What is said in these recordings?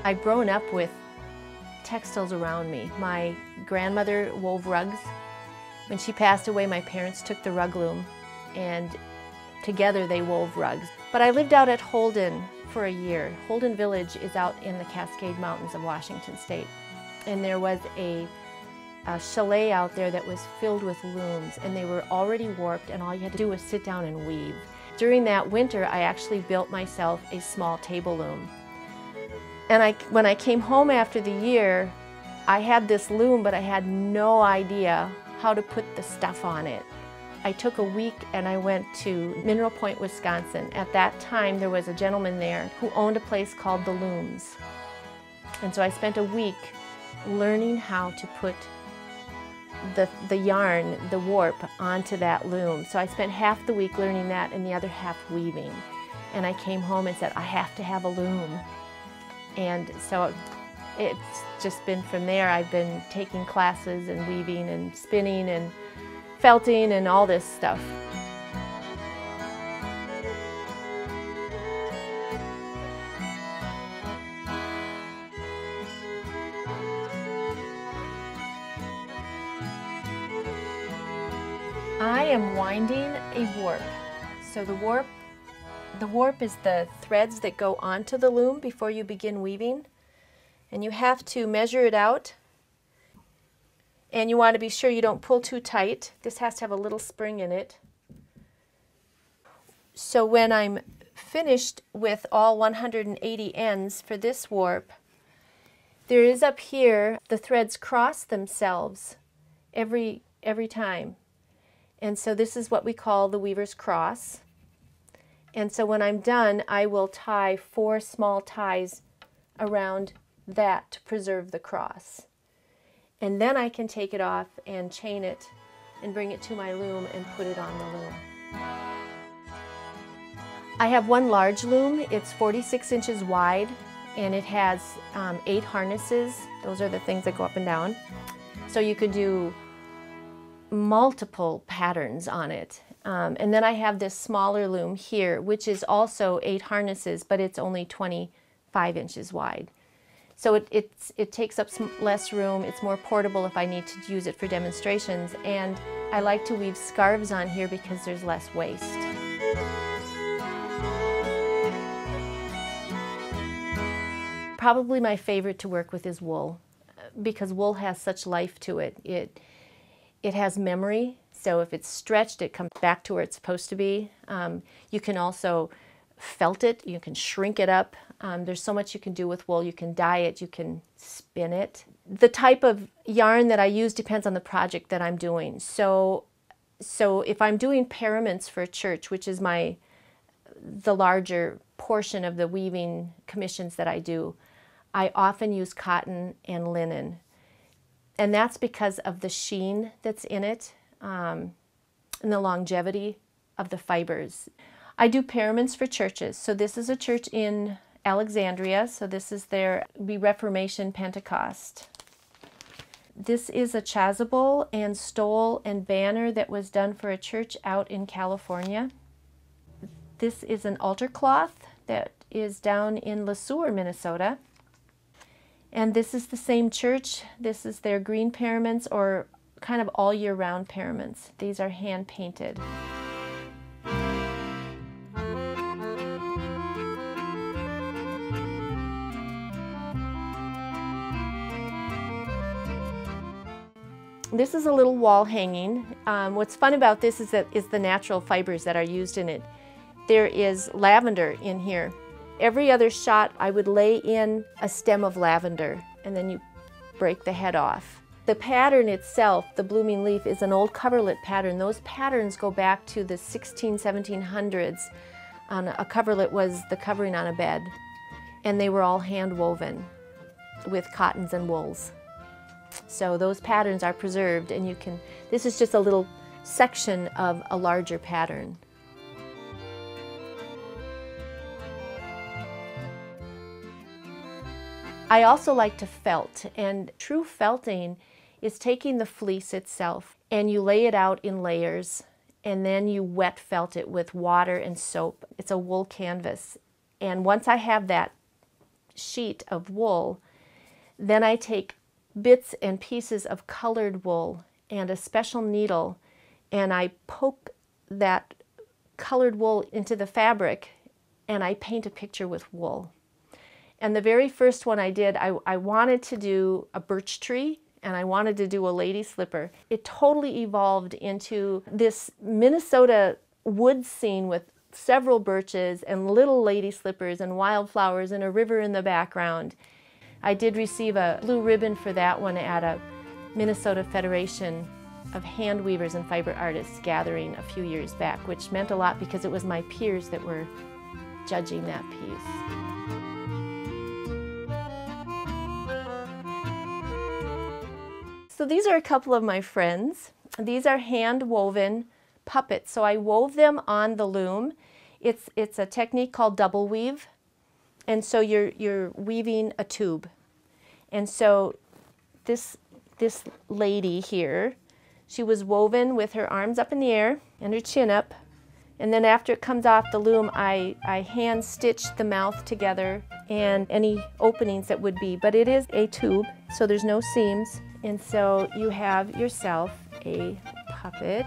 I've grown up with textiles around me. My grandmother wove rugs. When she passed away, my parents took the rug loom and together they wove rugs. But I lived out at Holden for a year. Holden Village is out in the Cascade Mountains of Washington State. And there was a chalet out there that was filled with looms, and they were already warped, and all you had to do was sit down and weave. During that winter, I actually built myself a small table loom. And when I came home after the year, I had this loom, but I had no idea how to put the stuff on it. I took a week and I went to Mineral Point, Wisconsin. At that time, there was a gentleman there who owned a place called The Looms. And so I spent a week learning how to put the yarn, the warp, onto that loom. So I spent half the week learning that and the other half weaving. And I came home and said, I have to have a loom. And so it's just been from there. I've been taking classes and weaving and spinning and felting and all this stuff. I am winding a warp. So the warp is the threads that go onto the loom before you begin weaving. And you have to measure it out. And you want to be sure you don't pull too tight. This has to have a little spring in it. So when I'm finished with all 180 ends for this warp, there is up here, the threads cross themselves every time. And so this is what we call the weaver's cross. And so when I'm done, I will tie 4 small ties around that to preserve the cross. And then I can take it off and chain it and bring it to my loom and put it on the loom. I have one large loom. It's 46 inches wide and it has 8 harnesses. Those are the things that go up and down. So you could do multiple patterns on it. And then I have this smaller loom here, which is also 8 harnesses, but it's only 25 inches wide. So it takes up some less room. It's more portable if I need to use it for demonstrations. And I like to weave scarves on here because there's less waste. Probably my favorite to work with is wool, because wool has such life to it. It has memory, so if it's stretched, it comes back to where it's supposed to be. You can also felt it, you can shrink it up. There's so much you can do with wool. You can dye it, you can spin it. The type of yarn that I use depends on the project that I'm doing. So if I'm doing paraments for a church, which is the larger portion of the weaving commissions that I do, I often use cotton and linen. And that's because of the sheen that's in it and the longevity of the fibers. I do paraments for churches. So this is a church in Alexandria. So this is their Reformation Pentecost. This is a chasuble and stole and banner that was done for a church out in California. This is an altar cloth that is down in Le Sueur, Minnesota. And this is the same church. This is their green paraments, or kind of all year round paraments. These are hand painted. This is a little wall hanging. What's fun about this is the natural fibers that are used in it. There is lavender in here. Every other shot, I would lay in a stem of lavender, and then you break the head off. The pattern itself, the blooming leaf, is an old coverlet pattern. Those patterns go back to the 1700s. A coverlet was the covering on a bed, and they were all hand woven with cottons and wools. So those patterns are preserved, and this is just a little section of a larger pattern. I also like to felt, and true felting is taking the fleece itself and you lay it out in layers, and then you wet felt it with water and soap. It's a wool canvas, and once I have that sheet of wool, then I take bits and pieces of colored wool and a special needle, and I poke that colored wool into the fabric, and I paint a picture with wool. And the very first one I did, I wanted to do a birch tree, and I wanted to do a lady slipper. It totally evolved into this Minnesota woods scene with several birches and little lady slippers and wildflowers and a river in the background. I did receive a blue ribbon for that one at a Minnesota Federation of Hand Weavers and Fiber Artists gathering a few years back, which meant a lot because it was my peers that were judging that piece. So these are a couple of my friends. These are hand-woven puppets. So I wove them on the loom. It's a technique called double weave. And so you're weaving a tube. And so this lady here, she was woven with her arms up in the air and her chin up. And then after it comes off the loom, I hand stitched the mouth together and any openings that would be. But it is a tube, so there's no seams. And so you have yourself a puppet.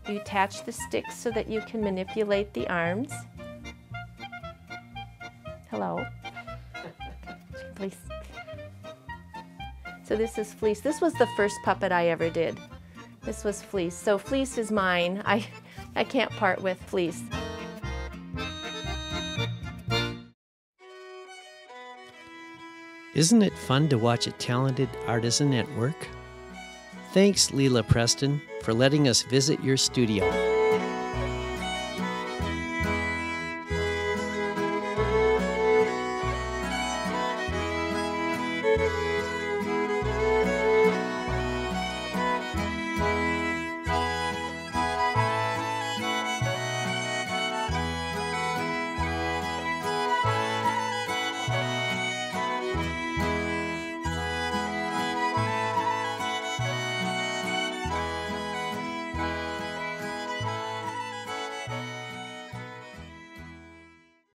You attach the sticks so that you can manipulate the arms. Hello. Fleece. So this is Fleece. This was the first puppet I ever did. This was Fleece. So Fleece is mine. I can't part with Fleece. Isn't it fun to watch a talented artisan at work? Thanks, Leila Preston, for letting us visit your studio.